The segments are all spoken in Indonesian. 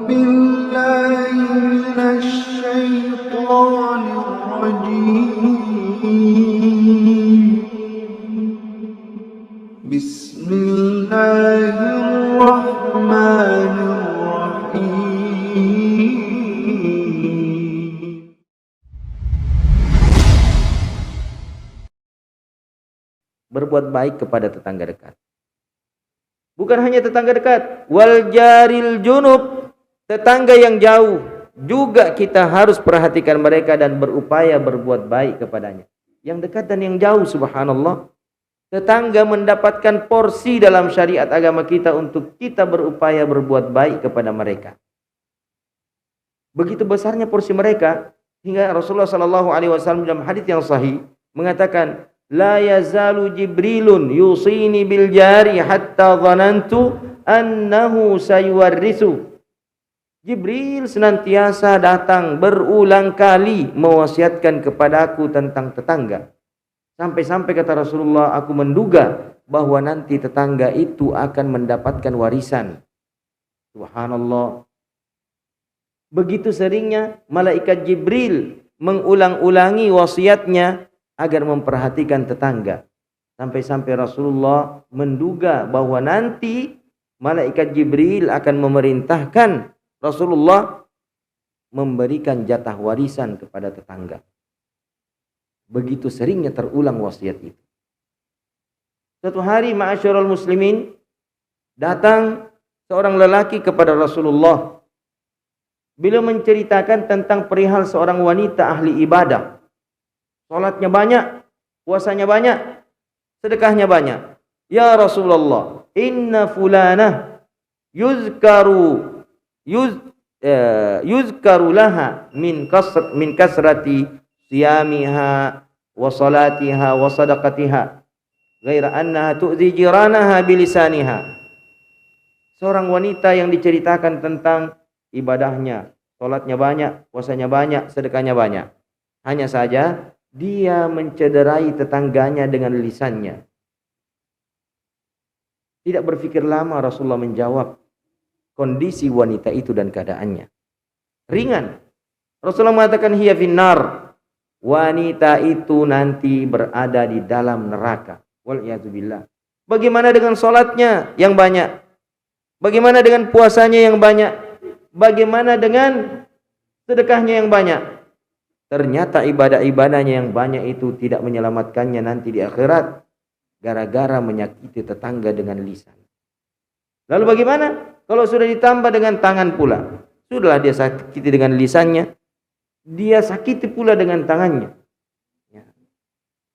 بالله من الشيطان الرجيم بسم الله الرحمن الرحيم. Berbuat baik kepada tetangga dekat. Bukan hanya tetangga dekat, wal jaril junub, tetangga yang jauh juga kita harus perhatikan mereka dan berupaya berbuat baik kepadanya. Yang dekat dan yang jauh, subhanallah. Tetangga mendapatkan porsi dalam syariat agama kita untuk kita berupaya berbuat baik kepada mereka. Begitu besarnya porsi mereka hingga Rasulullah SAW dalam hadis yang sahih mengatakan, la yazalu Jibrilun yusini bil jari hatta dhanantu annahu sayuwarrisu. Jibril senantiasa datang berulang kali mewasiatkan kepadaku tentang tetangga. Sampai-sampai kata Rasulullah, aku menduga bahwa nanti tetangga itu akan mendapatkan warisan. Subhanallah. Begitu seringnya malaikat Jibril mengulang-ulangi wasiatnya agar memperhatikan tetangga. Sampai-sampai Rasulullah menduga bahwa nanti malaikat Jibril akan memerintahkan Rasulullah memberikan jatah warisan kepada tetangga. Begitu seringnya terulang wasiat itu. Suatu hari ma'asyiral muslimin, datang seorang lelaki kepada Rasulullah. Beliau menceritakan tentang perihal seorang wanita ahli ibadah. Salatnya banyak, puasanya banyak, sedekahnya banyak. Ya Rasulullah, inna fulanah yuzkaru laha min kasrati siyamiha wa salatiha wa sadaqatiha ghaira annaha tu'zi jiranaha bilisaniha. Seorang wanita yang diceritakan tentang ibadahnya, salatnya banyak, puasanya banyak, sedekahnya banyak. Hanya saja dia mencederai tetangganya dengan lisannya. Tidak berpikir lama Rasulullah menjawab kondisi wanita itu dan keadaannya. Ringan. Rasulullah mengatakan hiya finnar. Wanita itu nanti berada di dalam neraka. Wal'iyadzubillah. Bagaimana dengan salatnya yang banyak? Bagaimana dengan puasanya yang banyak? Bagaimana dengan sedekahnya yang banyak? Ternyata ibadah-ibadahnya yang banyak itu tidak menyelamatkannya nanti di akhirat, gara-gara menyakiti tetangga dengan lisan. Lalu bagaimana kalau sudah ditambah dengan tangan pula? Sudahlah dia sakiti dengan lisannya, dia sakiti pula dengan tangannya. Ya.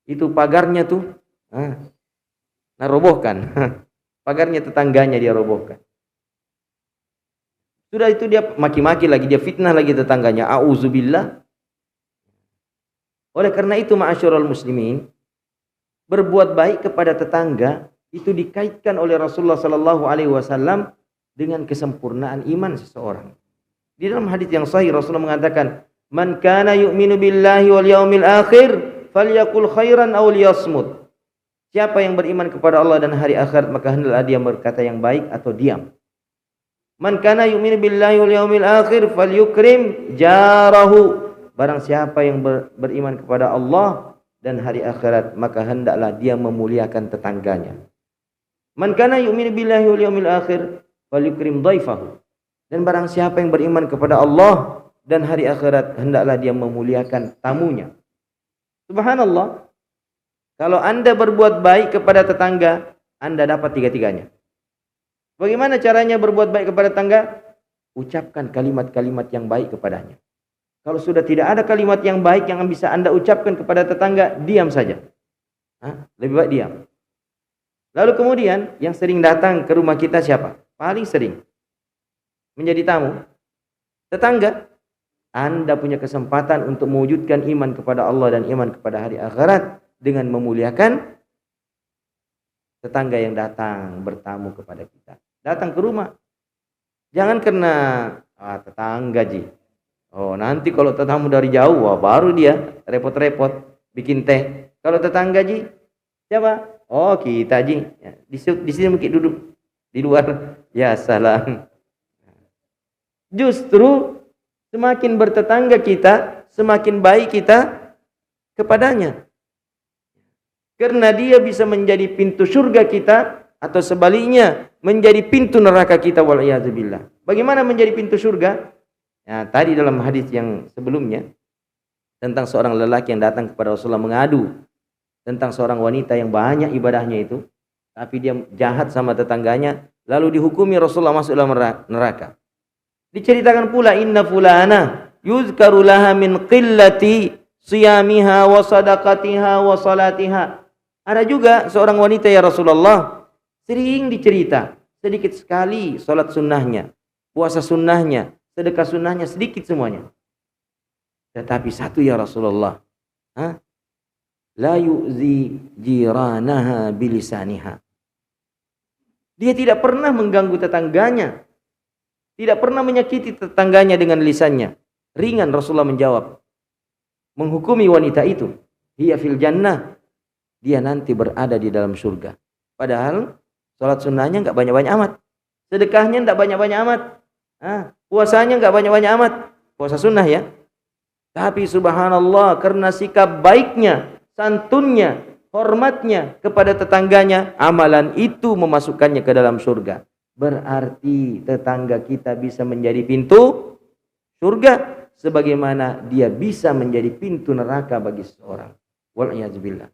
Itu pagarnya tuh, robohkan. Pagarnya tetangganya dia robohkan. Sudah itu dia maki-maki lagi, dia fitnah lagi tetangganya. A'udzubillah. Oleh karena itu ma'asyiral muslimin, berbuat baik kepada tetangga itu dikaitkan oleh Rasulullah SAW dengan kesempurnaan iman seseorang. Di dalam hadis yang sahih Rasulullah mengatakan, "Man kana yu'minu billahi wal yaumil akhir falyaqul khairan aw liyasmut." Siapa yang beriman kepada Allah dan hari akhirat maka hendaklah dia berkata yang baik atau diam. Man kana yu'minu billahi wal yaumil akhir falyukrim jarahu. Barang siapa yang beriman kepada Allah dan hari akhirat maka hendaklah dia memuliakan tetangganya. Man kana yu'minu billahi wal yaumil akhir falyukrim dhaifahu. Dan barang siapa yang beriman kepada Allah dan hari akhirat hendaklah dia memuliakan tamunya. Subhanallah. Kalau Anda berbuat baik kepada tetangga, Anda dapat tiga-tiganya. Bagaimana caranya berbuat baik kepada tetangga? Ucapkan kalimat-kalimat yang baik kepadanya. Kalau sudah tidak ada kalimat yang baik yang bisa Anda ucapkan kepada tetangga, diam saja. Lebih baik diam. Lalu kemudian yang sering datang ke rumah kita siapa? Paling sering menjadi tamu, tetangga. Anda punya kesempatan untuk mewujudkan iman kepada Allah dan iman kepada hari akhirat dengan memuliakan tetangga yang datang bertamu kepada kita. Datang ke rumah. Jangan karena tetangga ji. Oh, nanti kalau tetamu dari jauh, baru dia repot-repot bikin teh. Kalau tetangga ji, siapa? Oh, kita ji. Ya, di sini mungkin duduk di luar. Ya, salam. Justru semakin bertetangga kita, semakin baik kita kepadanya. Karena dia bisa menjadi pintu surga kita, atau sebaliknya menjadi pintu neraka kita, wal'iyadzubillah. Bagaimana menjadi pintu surga? Nah, tadi dalam hadis yang sebelumnya tentang seorang lelaki yang datang kepada Rasulullah mengadu tentang seorang wanita yang banyak ibadahnya itu, tapi dia jahat sama tetangganya, lalu dihukumi Rasulullah masuk dalam neraka. Diceritakan pula, inna fulana yuzkaru laha min qillati siyamiha wa sadaqatiha wa salatiha. Ada juga seorang wanita ya Rasulullah, sering dicerita, sedikit sekali salat sunnahnya, puasa sunnahnya, sedekah sunnahnya, sedikit semuanya. Tetapi satu ya Rasulullah, la yu'zi jiranaha bilisaniha. Dia tidak pernah mengganggu tetangganya, tidak pernah menyakiti tetangganya dengan lisannya. Ringan Rasulullah menjawab, menghukumi wanita itu, hiya fil jannah, dia nanti berada di dalam surga. Padahal salat sunnahnya enggak banyak-banyak amat, sedekahnya enggak banyak-banyak amat, puasanya enggak banyak-banyak amat, puasa sunnah ya. Tapi subhanallah, karena sikap baiknya, santunnya, hormatnya kepada tetangganya, amalan itu memasukkannya ke dalam surga. Berarti tetangga kita bisa menjadi pintu surga, sebagaimana dia bisa menjadi pintu neraka bagi seseorang. Wal'iyadzubillah.